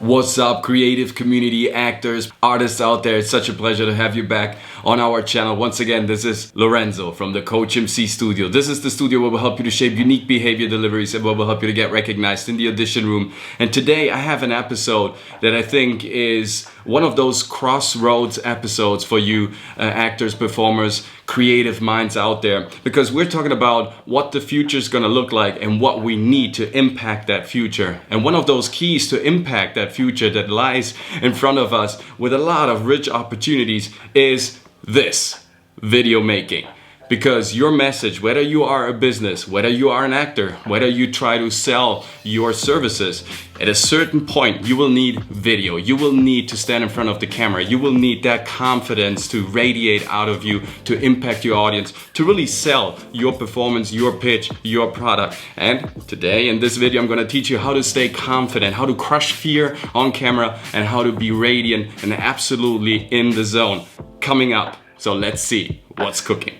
What's up, creative community, actors, artists out there? It's such a pleasure to have you back on our channel. Once again, this is Lorenzo from the COACHMC studio. This is the studio where we'll help you to shape unique behavior deliveries and where we'll help you to get recognized in the audition room. And today I have an episode that I think is one of those crossroads episodes for you actors, performers, creative minds out there, because we're talking about what the future is going to look like and what we need to impact that future. And one of those keys to impact that future that lies in front of us with a lot of rich opportunities is this: video making. Because your message, whether you are a business, whether you are an actor, whether you try to sell your services, at a certain point you will need video. You will need to stand in front of the camera. You will need that confidence to radiate out of you, to impact your audience, to really sell your performance, your pitch, your product. And today in this video I'm going to teach you how to stay confident, how to crush fear on camera, and how to be radiant and absolutely in the zone. Coming up, so let's see what's cooking.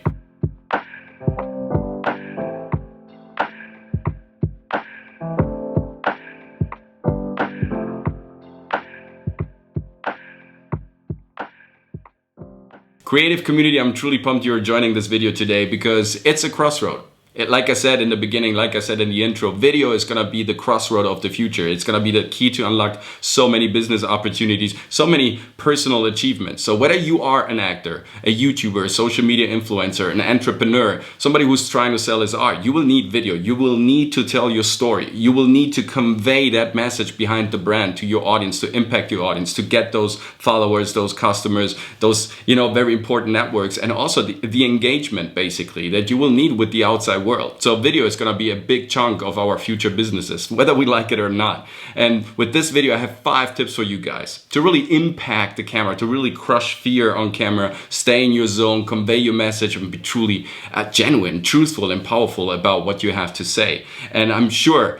Creative community, I'm truly pumped you're joining this video today because it's a crossroad. Like I said in the beginning, like I said in the intro, video is going to be the crossroad of the future. It's going to be the key to unlock so many business opportunities, so many personal achievements. So whether you are an actor, a YouTuber, a social media influencer, an entrepreneur, somebody who's trying to sell his art, you will need video. You will need to tell your story. You will need to convey that message behind the brand to your audience, to impact your audience, to get those followers, those customers, those, very important networks, and also the engagement basically that you will need with the outside world. So video is going to be a big chunk of our future businesses, whether we like it or not. And with this video, I have 5 tips for you guys to really impact the camera, to really crush fear on camera, stay in your zone, convey your message, and be truly genuine, truthful, and powerful about what you have to say. And I'm sure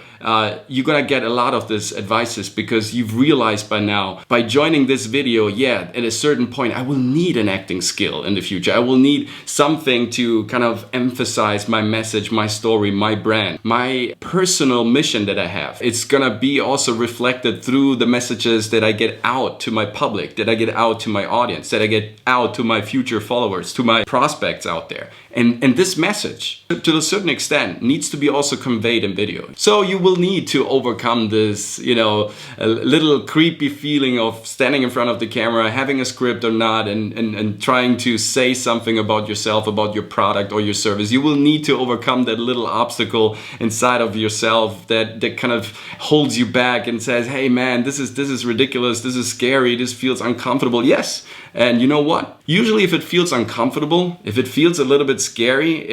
you're gonna get a lot of this advices because you've realized by now, by joining this video, at a certain point I will need an acting skill in the future. I will need something to kind of emphasize my message, my story, my brand, my personal mission that I have. It's gonna be also reflected through the messages that I get out to my public, that I get out to my audience, that I get out to my future followers, to my prospects out there. And this message, to a certain extent, needs to be also conveyed in video. So you will need to overcome this, a little creepy feeling of standing in front of the camera, having a script or not, and trying to say something about yourself, about your product or your service. You will need to overcome that little obstacle inside of yourself that kind of holds you back and says, hey man, this is ridiculous, this is scary, this feels uncomfortable. Yes, and you know what? Usually if it feels uncomfortable, if it feels a little bit scary,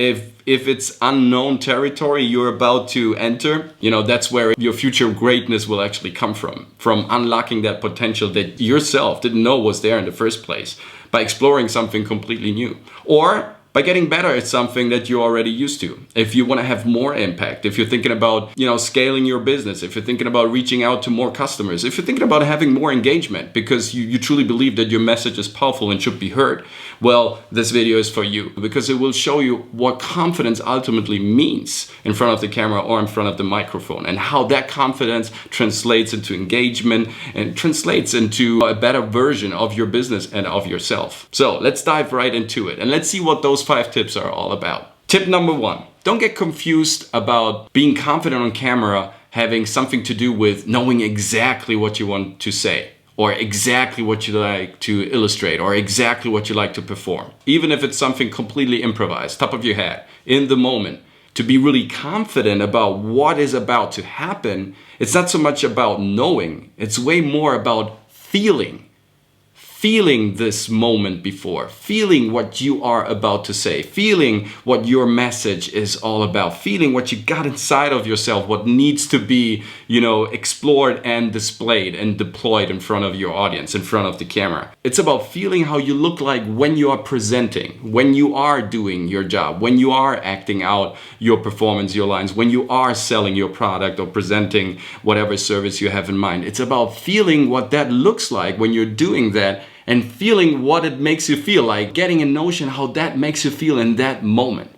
if it's unknown territory you're about to enter, that's where your future greatness will actually come from unlocking that potential that yourself didn't know was there in the first place, by exploring something completely new, or by getting better at something that you're already used to. If you want to have more impact, if you're thinking about, scaling your business, if you're thinking about reaching out to more customers, if you're thinking about having more engagement because you truly believe that your message is powerful and should be heard, well, this video is for you because it will show you what confidence ultimately means in front of the camera or in front of the microphone, and how that confidence translates into engagement and translates into a better version of your business and of yourself. So let's dive right into it and let's see what those 5 tips are all about. Tip number 1, don't get confused about being confident on camera having something to do with knowing exactly what you want to say, or exactly what you like to illustrate, or exactly what you like to perform. Even if it's something completely improvised, top of your head, in the moment. To be really confident about what is about to happen, it's not so much about knowing, it's way more about feeling this moment before, feeling what you are about to say, feeling what your message is all about, feeling what you got inside of yourself, what needs to be, explored and displayed and deployed in front of your audience, in front of the camera. It's about feeling how you look like when you are presenting, when you are doing your job, when you are acting out your performance, your lines, when you are selling your product or presenting whatever service you have in mind. It's about feeling what that looks like when you're doing that, and feeling what it makes you feel like, getting a notion how that makes you feel in that moment.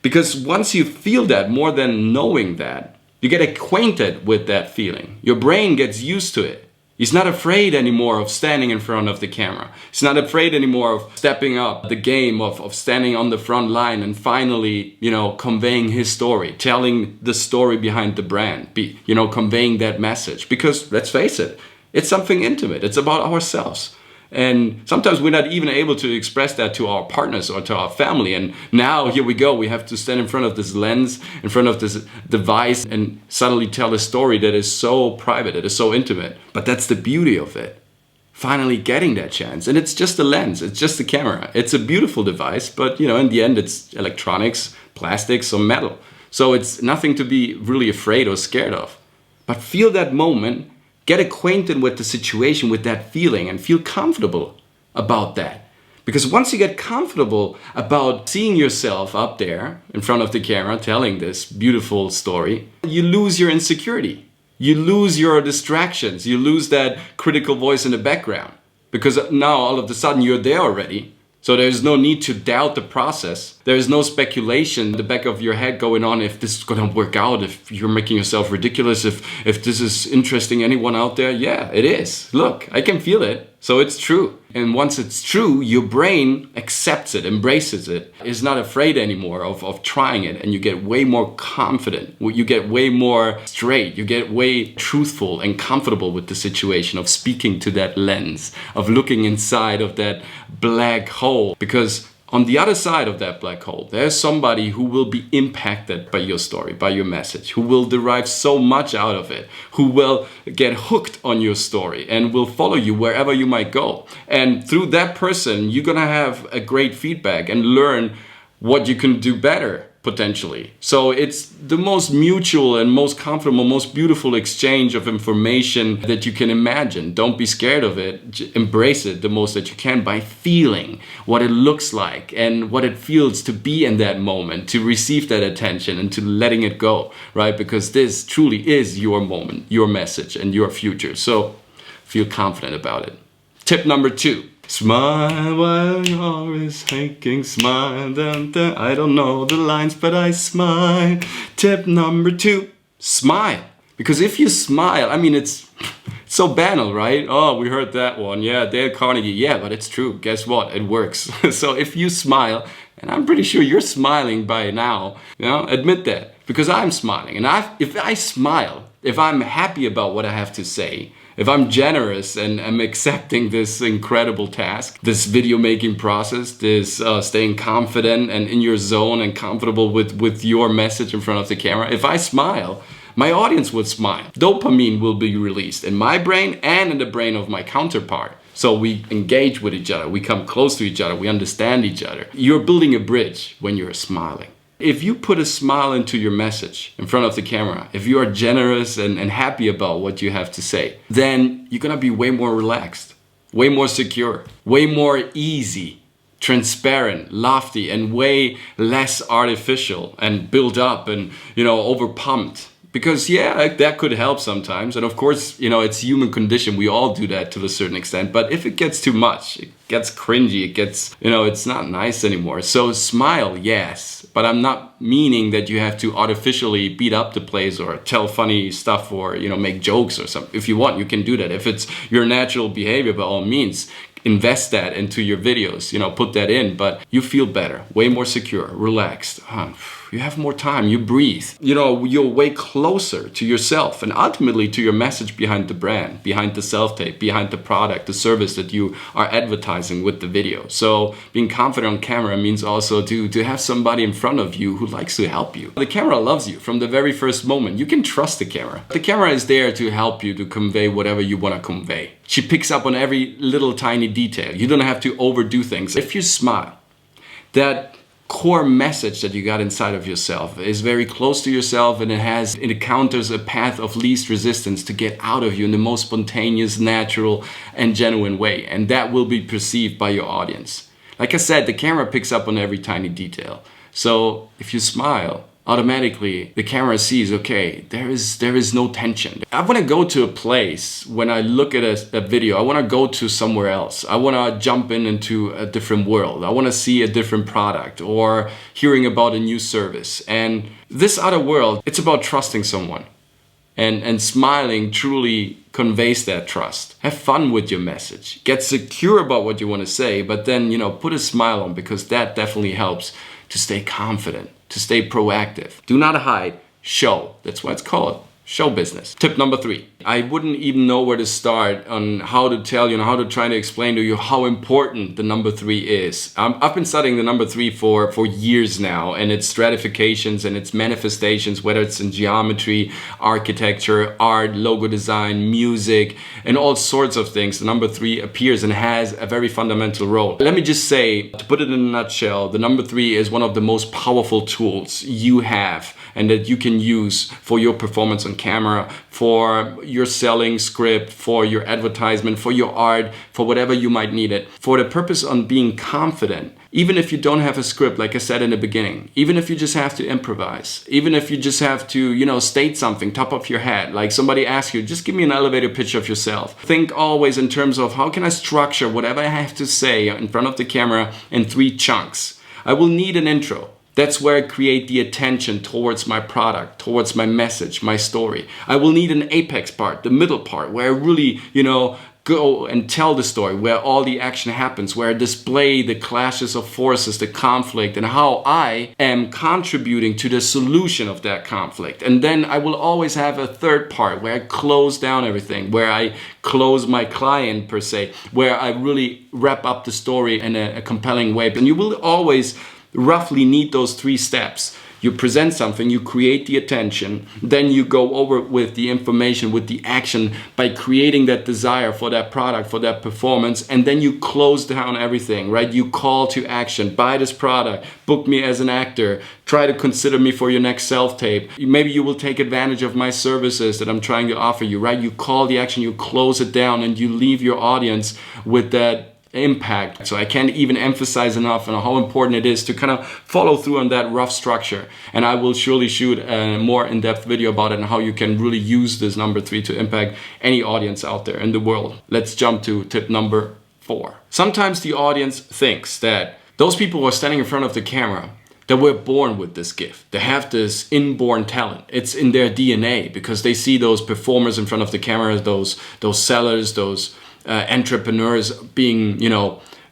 Because once you feel that, more than knowing that, you get acquainted with that feeling. Your brain gets used to it. He's not afraid anymore of standing in front of the camera. He's not afraid anymore of stepping up the game, of standing on the front line and finally, conveying his story, telling the story behind the brand, conveying that message. Because let's face it, it's something intimate. It's about ourselves. And sometimes we're not even able to express that to our partners or to our family. And now here we go. We have to stand in front of this lens, in front of this device, and suddenly tell a story that is so private, it is so intimate. But that's the beauty of it. Finally getting that chance. And it's just a lens. It's just a camera. It's a beautiful device. But, in the end, it's electronics, plastics, or metal. So it's nothing to be really afraid or scared of. But feel that moment. Get acquainted with the situation, with that feeling, and feel comfortable about that. Because once you get comfortable about seeing yourself up there in front of the camera telling this beautiful story, you lose your insecurity. You lose your distractions. You lose that critical voice in the background. Because now all of a sudden you're there already. So there's no need to doubt the process. There is no speculation in the back of your head going on if this is going to work out, if you're making yourself ridiculous, if this is interesting anyone out there. Yeah, it is. Look, I can feel it. So it's true. And once it's true, your brain accepts it, embraces it, is not afraid anymore of trying it. And you get way more confident. You get way more straight. You get way truthful and comfortable with the situation of speaking to that lens, of looking inside of that black hole. Because on the other side of that black hole, there's somebody who will be impacted by your story, by your message, who will derive so much out of it, who will get hooked on your story and will follow you wherever you might go. And through that person, you're gonna have a great feedback and learn what you can do better, potentially. So it's the most mutual and most comfortable, most beautiful exchange of information that you can imagine. Don't be scared of it. Embrace it the most that you can by feeling what it looks like and what it feels to be in that moment, to receive that attention and to letting it go, right? Because this truly is your moment, your message, and your future. So feel confident about it. Tip number 2. Smile while your heart is aching, smile, dun, dun. I don't know the lines, but I smile. Tip number 2, smile. Because if you smile, it's so banal, right? Oh, we heard that one. Yeah, Dale Carnegie. Yeah, but it's true. Guess what? It works. So if you smile, and I'm pretty sure you're smiling by now, admit that. Because I'm smiling. And if I smile, if I'm happy about what I have to say, if I'm generous and I'm accepting this incredible task, this video making process, this staying confident and in your zone and comfortable with your message in front of the camera, if I smile, my audience would smile. Dopamine will be released in my brain and in the brain of my counterpart. So we engage with each other, we come close to each other, we understand each other. You're building a bridge when you're smiling. If you put a smile into your message in front of the camera, if you are generous and happy about what you have to say, then you're gonna be way more relaxed, way more secure, way more easy, transparent, lofty, and way less artificial and built up and, overpumped. Because that could help sometimes. And of course, it's human condition. We all do that to a certain extent. But if it gets too much, it gets cringy, it gets, it's not nice anymore. So smile, yes. But I'm not meaning that you have to artificially beat up the place or tell funny stuff or, make jokes or something. If you want, you can do that. If it's your natural behavior, by all means, invest that into your videos, put that in. But you feel better, way more secure, relaxed. You have more time, you breathe. You're way closer to yourself and ultimately to your message behind the brand, behind the self-tape, behind the product, the service that you are advertising with the video. So being confident on camera means also to have somebody in front of you who likes to help you. The camera loves you from the very first moment. You can trust the camera. The camera is there to help you to convey whatever you want to convey. She picks up on every little tiny detail. You don't have to overdo things. If you smile, that core message that you got inside of yourself is very close to yourself, and it encounters a path of least resistance to get out of you in the most spontaneous, natural, and genuine way. And that will be perceived by your audience. Like I said, the camera picks up on every tiny detail. So if you smile, automatically the camera sees, okay, there is no tension. I want to go to a place when I look at a video. I want to go to somewhere else. I want to jump into a different world. I want to see a different product or hearing about a new service. And this other world, it's about trusting someone. and smiling truly conveys that trust. Have fun with your message. Get secure about what you want to say, but then, put a smile on, because that definitely helps to stay confident, to stay proactive. Do not hide, show. That's why it's called show business. Tip number 3. I wouldn't even know where to start on how to tell you and how to try to explain to you how important the number 3 is. I've been studying the number 3 for years now, and its stratifications and its manifestations, whether it's in geometry, architecture, art, logo design, music, and all sorts of things. The number 3 appears and has a very fundamental role. Let me just say, to put it in a nutshell, the number 3 is one of the most powerful tools you have and that you can use for your performance on camera, for your selling script, for your advertisement, for your art, for whatever you might need it. For the purpose on being confident, even if you don't have a script, like I said in the beginning, even if you just have to improvise, even if you just have to, state something top of your head, like somebody asks you, just give me an elevator pitch of yourself. Think always in terms of how can I structure whatever I have to say in front of the camera in 3 chunks. I will need an intro. That's where I create the attention towards my product, towards my message, my story. I will need an apex part, the middle part, where I really, go and tell the story, where all the action happens, where I display the clashes of forces, the conflict, and how I am contributing to the solution of that conflict. And then I will always have a third part where I close down everything, where I close my client per se, where I really wrap up the story in a compelling way. And you will always roughly need those 3 steps. You present something, you create the attention, then you go over with the information, with the action by creating that desire for that product, for that performance, and then you close down everything, right? You call to action, buy this product, book me as an actor, try to consider me for your next self-tape. Maybe you will take advantage of my services that I'm trying to offer you, right? You call the action, you close it down, and you leave your audience with that impact. So I can't even emphasize enough on how important it is to kind of follow through on that rough structure. And I will surely shoot a more in-depth video about it and how you can really use this number 3 to impact any audience out there in the world. Let's jump to tip number 4. Sometimes the audience thinks that those people who are standing in front of the camera, that we're born with this gift. They have this inborn talent. It's in their DNA because they see those performers in front of the camera, those sellers, those entrepreneurs being,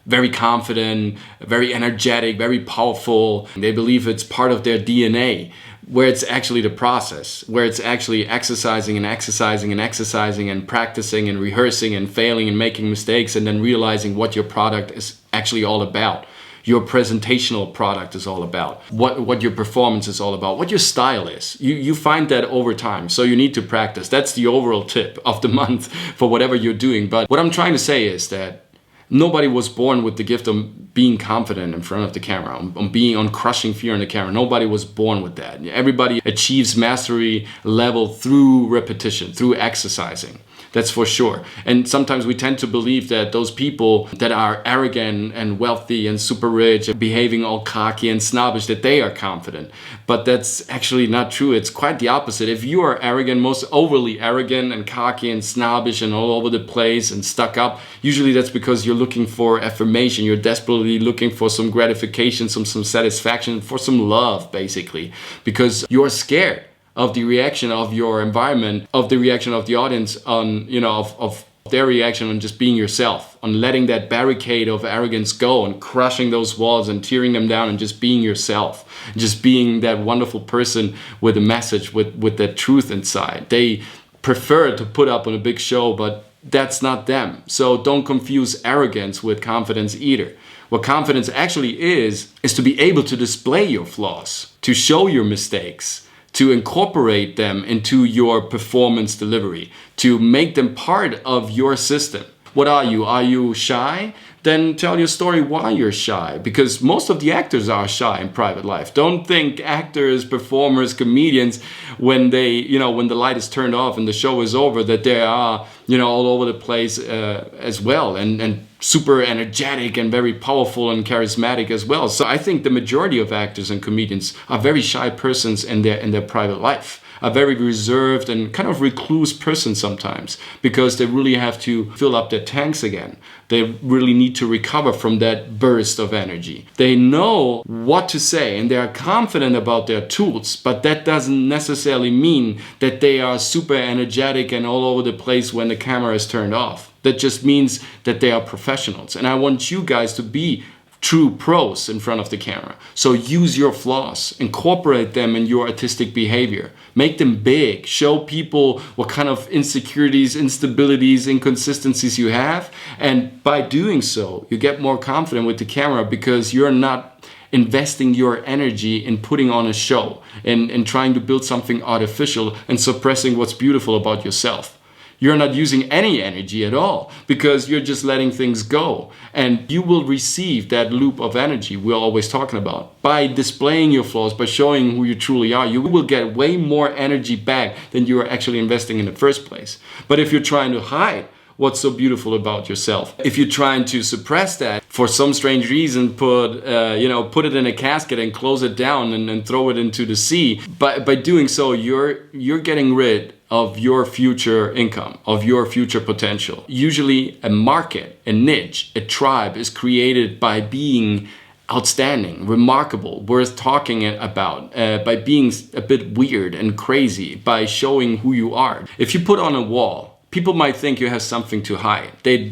very confident, very energetic, very powerful. They believe it's part of their DNA, where it's actually the process, where it's actually exercising and practicing and rehearsing and failing and making mistakes and then realizing what your product is actually all about. Your presentational product is all about, what your performance is all about, what your style is. You find that over time, so you need to practice. That's the overall tip of the month for whatever you're doing. But what I'm trying to say is that nobody was born with the gift of being confident in front of the camera, on crushing fear in the camera. Nobody was born with that. Everybody achieves mastery level through repetition, through exercising. That's for sure. And sometimes we tend to believe that those people that are arrogant and wealthy and super rich, behaving all cocky and snobbish, that they are confident. But that's actually not true. It's quite the opposite. If you are arrogant, most overly arrogant and cocky and snobbish and all over the place and stuck up, usually that's because you're looking for affirmation. You're desperately looking for some gratification, some satisfaction, for some love, basically, because you're scared of the reaction of your environment, of the reaction of the audience on, of their reaction on just being yourself, on letting that barricade of arrogance go and crushing those walls and tearing them down and just being yourself, just being that wonderful person with a message, with that truth inside. They prefer to put up on a big show, but that's not them. So don't confuse arrogance with confidence either. What confidence actually is to be able to display your flaws, to show your mistakes, to incorporate them into your performance delivery, to make them part of your system. What are you? Are you shy? Then tell your story why you're shy, because most of the actors are shy in private life. Don't think actors, performers, comedians, when they, when the light is turned off and the show is over, that they are, all over the place as well, and super energetic and very powerful and charismatic as well. So I think the majority of actors and comedians are very shy persons in their private life. a very reserved and kind of recluse person sometimes, because they really have to fill up their tanks again. They really need to recover from that burst of energy. They know what to say and they are confident about their tools, but that doesn't necessarily mean that they are super energetic and all over the place when the camera is turned off. That just means that they are professionals. And I want you guys to be true pros in front of the camera. So use your flaws, incorporate them in your artistic behavior, make them big, show people what kind of insecurities, instabilities, inconsistencies you have. And by doing so, you get more confident with the camera, because you're not investing your energy in putting on a show and trying to build something artificial and suppressing what's beautiful about yourself. You're not using any energy at all, because you're just letting things go. And you will receive that loop of energy we're always talking about. By displaying your flaws, by showing who you truly are, you will get way more energy back than you are actually investing in the first place. But if you're trying to hide what's so beautiful about yourself, if you're trying to suppress that for some strange reason, put it in a casket and close it down and throw it into the sea, by doing so, you're getting rid of your future income, of your future potential. Usually a market, a niche, a tribe is created by being outstanding, remarkable, worth talking about, by being a bit weird and crazy, by showing who you are. If you put on a wall, people might think you have something to hide. They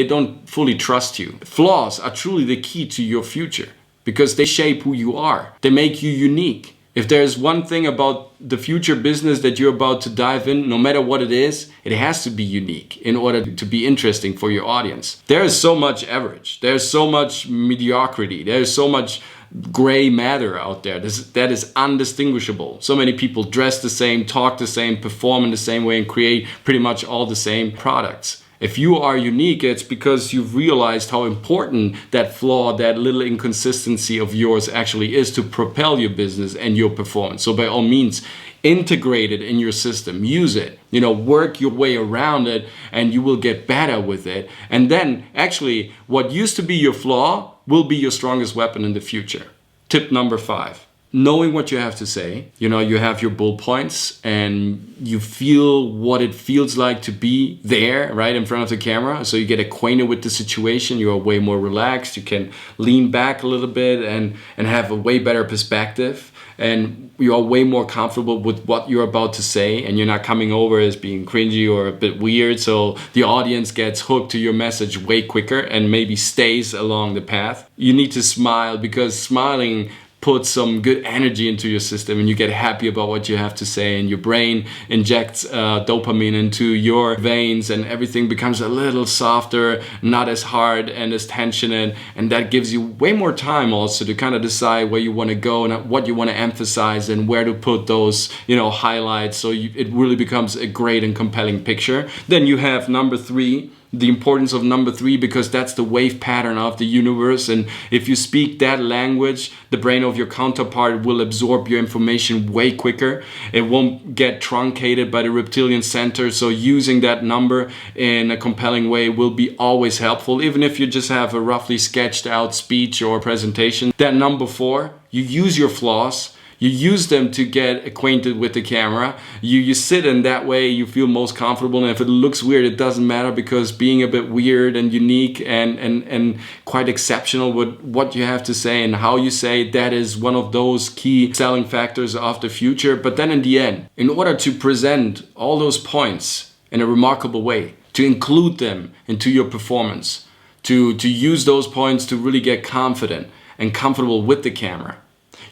don't fully trust you. Flaws are truly the key to your future, because they shape who you are. They make you unique. If there's one thing about the future business that you're about to dive in, no matter what it is, it has to be unique in order to be interesting for your audience. There is so much average. There's so much mediocrity. There's so much gray matter out there that is undistinguishable. So many people dress the same, talk the same, perform in the same way, and create pretty much all the same products. If you are unique, it's because you've realized how important that flaw, that little inconsistency of yours actually is to propel your business and your performance. So by all means, integrate it in your system, use it, work your way around it, and you will get better with it. And then actually what used to be your flaw will be your strongest weapon in the future. Tip number 5. Knowing what you have to say, you have your bullet points and you feel what it feels like to be there right in front of the camera. So you get acquainted with the situation, you are way more relaxed, you can lean back a little bit and have a way better perspective, and you are way more comfortable with what you're about to say, and you're not coming over as being cringy or a bit weird. So the audience gets hooked to your message way quicker and maybe stays along the path. You need to smile, because smiling put some good energy into your system and you get happy about what you have to say, and your brain injects dopamine into your veins and everything becomes a little softer, not as hard and as tensioned, and that gives you way more time also to kind of decide where you want to go and what you want to emphasize and where to put those highlights, so it really becomes a great and compelling picture. Then you have number 3, the importance of number 3, because that's the wave pattern of the universe. And if you speak that language, the brain of your counterpart will absorb your information way quicker. It won't get truncated by the reptilian center. So using that number in a compelling way will be always helpful, even if you just have a roughly sketched out speech or presentation. Then number 4, you use your flaws. You use them to get acquainted with the camera. You sit in that way, you feel most comfortable. And if it looks weird, it doesn't matter, because being a bit weird and unique and quite exceptional with what you have to say and how you say, that is one of those key selling factors of the future. But then in the end, in order to present all those points in a remarkable way, to include them into your performance, to use those points to really get confident and comfortable with the camera,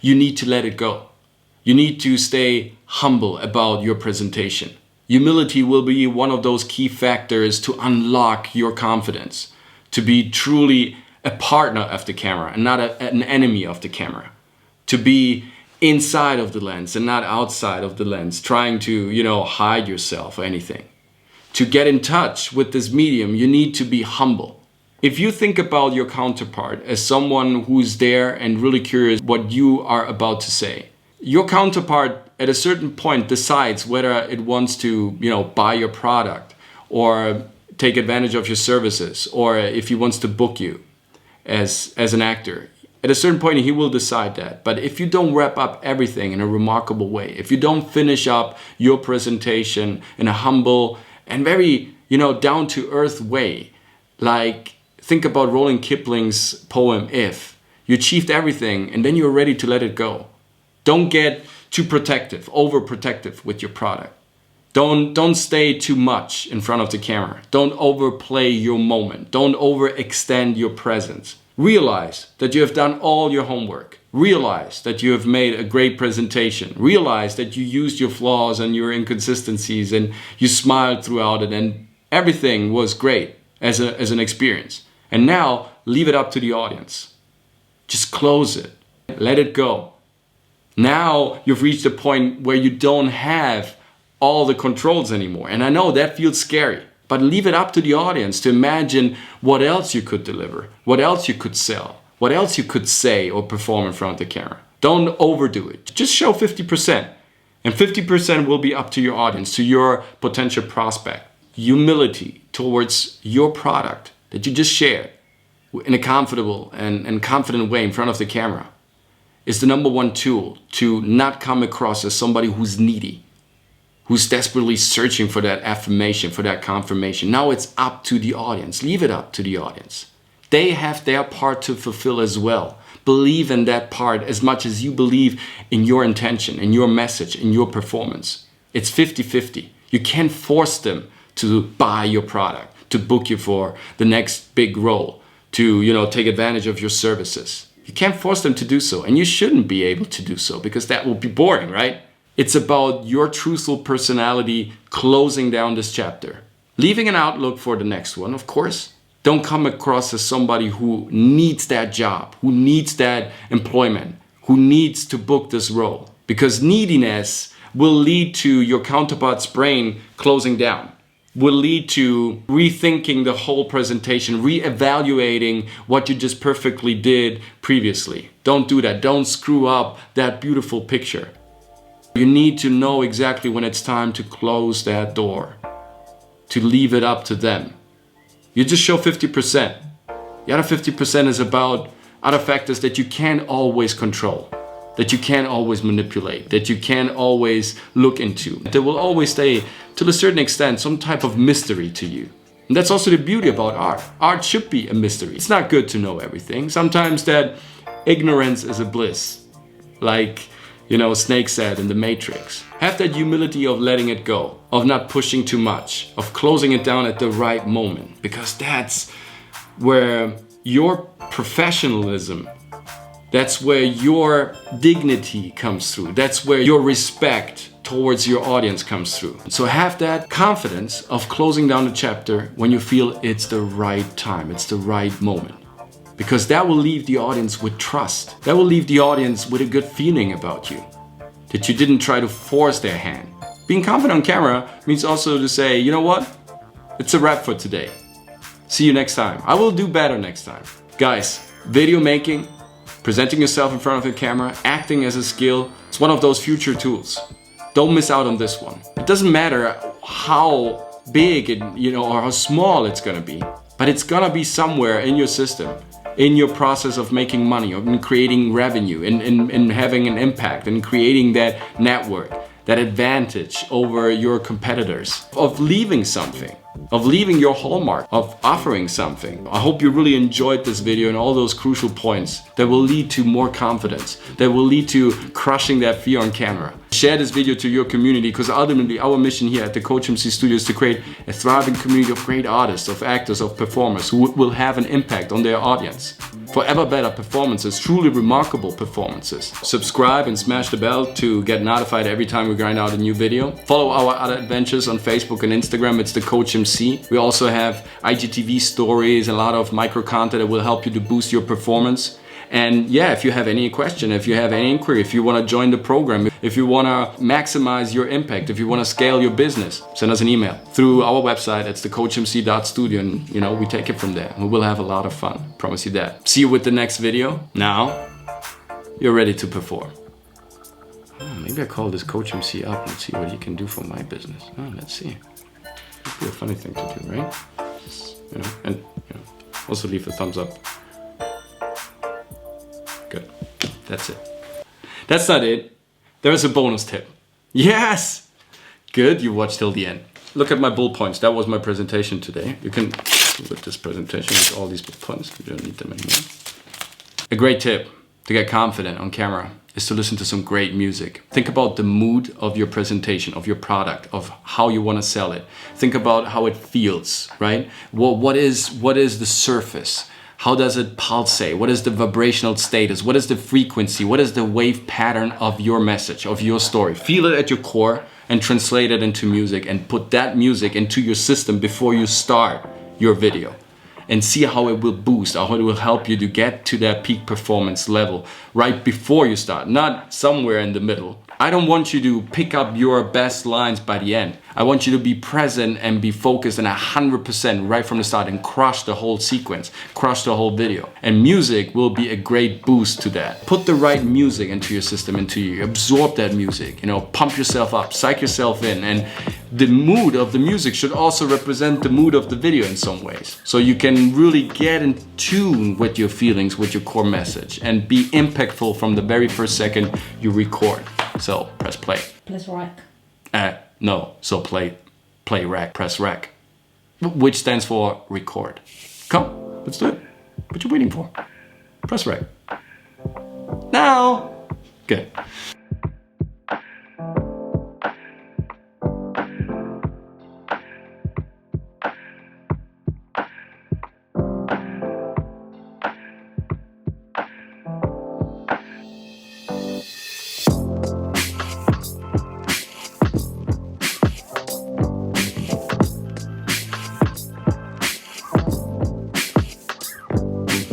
you need to let it go. You need to stay humble about your presentation. Humility will be one of those key factors to unlock your confidence, to be truly a partner of the camera and not an enemy of the camera, to be inside of the lens and not outside of the lens, trying to, hide yourself or anything. To get in touch with this medium, you need to be humble. If you think about your counterpart as someone who's there and really curious what you are about to say, your counterpart at a certain point decides whether it wants to, buy your product or take advantage of your services, or if he wants to book you as an actor. At a certain point, he will decide that. But if you don't wrap up everything in a remarkable way, if you don't finish up your presentation in a humble and very, down-to-earth way, like think about Roland Kipling's poem, If. You achieved everything and then you're ready to let it go. Don't get too protective, overprotective with your product. Don't stay too much in front of the camera. Don't overplay your moment. Don't overextend your presence. Realize that you have done all your homework. Realize that you have made a great presentation. Realize that you used your flaws and your inconsistencies and you smiled throughout it and everything was great as an experience. And now leave it up to the audience. Just close it. Let it go. Now you've reached a point where you don't have all the controls anymore. And I know that feels scary, but leave it up to the audience to imagine what else you could deliver, what else you could sell, what else you could say or perform in front of the camera. Don't overdo it. Just show 50%. And 50% will be up to your audience, to your potential prospect. Humility towards your product that you just shared in a comfortable and confident way in front of the camera is the number one tool to not come across as somebody who's needy, who's desperately searching for that affirmation, for that confirmation. Now it's up to the audience. Leave it up to the audience. They have their part to fulfill as well. Believe in that part as much as you believe in your intention, in your message, in your performance. It's 50-50. You can't force them to buy your product, to book you for the next big role, to take advantage of your services. You can't force them to do so, and you shouldn't be able to do so because that will be boring, right? It's about your truthful personality closing down this chapter. Leaving an outlook for the next one, of course. Don't come across as somebody who needs that job, who needs that employment, who needs to book this role. Because neediness will lead to your counterpart's brain closing down, will lead to rethinking the whole presentation, reevaluating what you just perfectly did previously. Don't do that. Don't screw up that beautiful picture. You need to know exactly when it's time to close that door, to leave it up to them. You just show 50%. The other 50% is about other factors that you can't always control, that you can't always manipulate, that you can't always look into. There will always stay, to a certain extent, some type of mystery to you. And that's also the beauty about art. Art should be a mystery. It's not good to know everything. Sometimes that ignorance is a bliss. Like, Snake said in The Matrix. Have that humility of letting it go, of not pushing too much, of closing it down at the right moment, because that's where your professionalism, that's where your dignity comes through, that's where your respect towards your audience comes through. So have that confidence of closing down the chapter when you feel it's the right time, it's the right moment. Because that will leave the audience with trust. That will leave the audience with a good feeling about you. That you didn't try to force their hand. Being confident on camera means also to say, you know what? It's a wrap for today. See you next time. I will do better next time. Guys, video making, presenting yourself in front of a camera, acting as a skill, it's one of those future tools. Don't miss out on this one. It doesn't matter how big or how small it's gonna be, but it's gonna be somewhere in your system, in your process of making money, of creating revenue, in having an impact, and creating that network, that advantage over your competitors, of leaving something, of leaving your hallmark, of offering something. I hope you really enjoyed this video and all those crucial points that will lead to more confidence, that will lead to crushing that fear on camera. Share this video to your community, because ultimately our mission here at the COACHMC Studio is to create a thriving community of great artists, of actors, of performers who will have an impact on their audience. For ever better performances, truly remarkable performances. Subscribe and smash the bell to get notified every time we grind out a new video. Follow our other adventures on Facebook and Instagram. It's the COACHMC. We also have IGTV stories and a lot of micro content that will help you to boost your performance. And yeah, if you have any question, if you have any inquiry, if you want to join the program, if you want to maximize your impact, if you want to scale your business, send us an email through our website. It's thecoachmc.studio, and we take it from there. We will have a lot of fun. Promise you that. See you with the next video. Now you're ready to perform. Maybe I call this COACHMC up and see what you can do for my business. Let's see. It'd be a funny thing to do, right? And also leave a thumbs up. That's it. That's not it. There is a bonus tip. Yes! Good, you watched till the end. Look at my bullet points. That was my presentation today. You can with this presentation with all these bullet points. You don't need them anymore. A great tip to get confident on camera is to listen to some great music. Think about the mood of your presentation, of your product, of how you want to sell it. Think about how it feels, right? What is the surface? How does it pulsate? What is the vibrational status? What is the frequency? What is the wave pattern of your message, of your story? Feel it at your core and translate it into music and put that music into your system before you start your video. And see how it will boost, how it will help you to get to that peak performance level right before you start, not somewhere in the middle. I don't want you to pick up your best lines by the end. I want you to be present and be focused and 100% right from the start and crush the whole sequence, crush the whole video. And music will be a great boost to that. Put the right music into your system, absorb that music, pump yourself up, psych yourself in. And the mood of the music should also represent the mood of the video in some ways. So you can really get in tune with your feelings, with your core message, and be impactful from the very first second you record. So press play. Press rec. No, so play rec, press rec, which stands for record. Come, let's do it. What you waiting for? Press rec. Now. Good.